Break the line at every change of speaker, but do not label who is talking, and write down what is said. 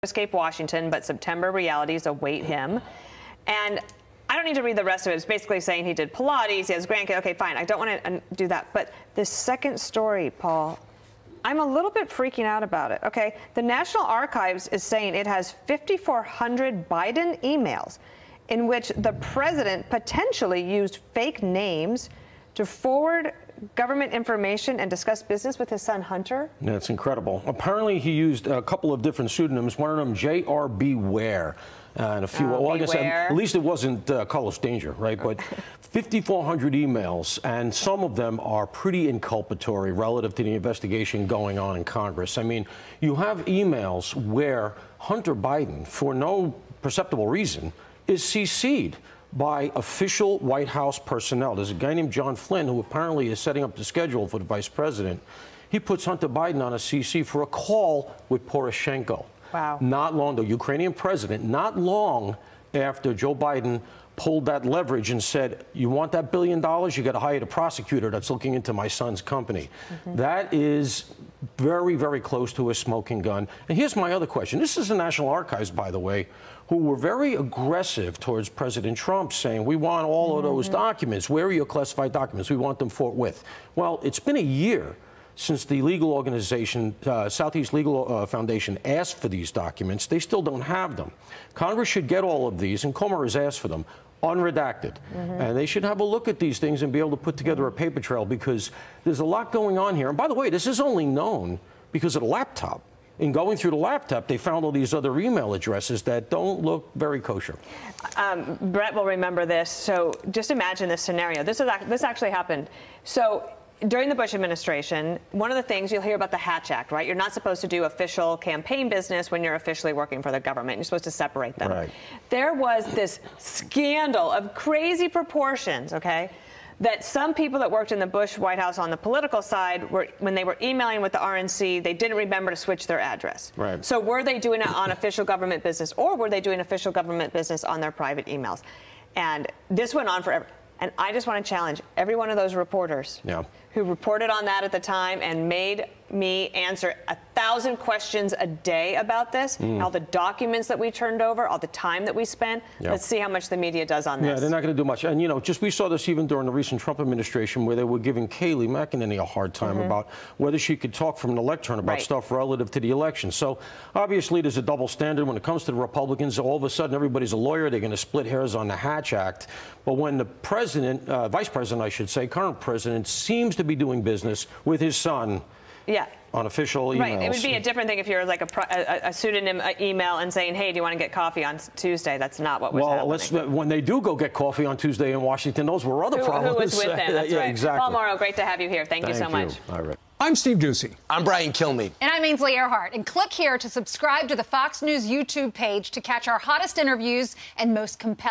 escape Washington, but September realities await him. And I don't need to read the rest of it. It's basically saying he did Pilates, he has grandkids. Okay, fine. I don't want to do that. But this second story, Paul, I'm a little bit freaking out about it. Okay, the National Archives is saying it has 5,400 Biden emails in which the president potentially used fake names to forward government information and discuss business with his son Hunter.
That's incredible. Apparently he used a couple of different pseudonyms, one of them J.R.B. Ware. And a few, well, I guess at least it wasn't Carlos Danger, right? But 5,400 emails, and some of them are pretty inculpatory relative to the investigation going on in Congress. I mean, you have emails where Hunter Biden, for no perceptible reason, is CC'd by official White House personnel. There's a guy named John Flynn who apparently is setting up the schedule for the vice president. He puts Hunter Biden on a CC for a call with Poroshenko.
Wow.
Not long, the Ukrainian president, not long after Joe Biden pulled that leverage and said, you want that $1 billion, you got to hire the prosecutor that's looking into my son's company. That is very, very close to a smoking gun. And here's my other question. This is the National Archives, by the way, who were very aggressive towards President Trump, saying, we want all of those documents. Where are your classified documents? We want them forthwith. Well, it's been a year since the legal organization, Southeast Legal Foundation, asked for these documents. They still don't have them. Congress should get all of these, and Comer has asked for them, unredacted. And they should have a look at these things and be able to put together a paper trail, because there's a lot going on here. And by the way, this is only known because of the laptop. In going through the laptop, they found all these other email addresses that don't look very kosher.
Brett will remember this. So just imagine this scenario. This actually happened. So during the Bush administration, one of the things you'll hear about the Hatch Act, right? You're not supposed to do official campaign business when you're officially working for the government. You're supposed to separate them.
Right.
There was this scandal of crazy proportions, okay, that some people that worked in the Bush White House on the political side, when they were emailing with the RNC, they didn't remember to switch their address.
Right.
So were they doing it on official government business, or were they doing official government business on their private emails? And this went on forever. And I just want to challenge every one of those reporters who reported on that at the time and made me answer 1,000 questions a day about this, all the documents that we turned over, all the time that we spent. Let's see how much the media does on this.
Yeah, they're not going to do much. And, you know, we saw this even during the recent Trump administration, where they were giving Kayleigh McEnany a hard time about whether she could talk from the lectern about stuff relative to the election. So, obviously, there's a double standard when it comes to the Republicans. All of a sudden, everybody's a lawyer. They're going to split hairs on the Hatch Act. But when the president, vice president, I should say, current president, seems to be doing business with his son, on official emails.
Right. It would be a different thing if you're like a pseudonym email and saying, hey, do you want to get coffee on Tuesday? That's not what was happening.
When they do go get coffee on Tuesday in Washington, those were other problems.
Who was with them? That's right.
Exactly.
Paul Mauro, great to have you here. Thank you so much.
All right.
I'm Steve Doocy.
I'm Brian Kilmeade.
And I'm Ainsley Earhart. And click here to subscribe to the Fox News YouTube page to catch our hottest interviews and most compelling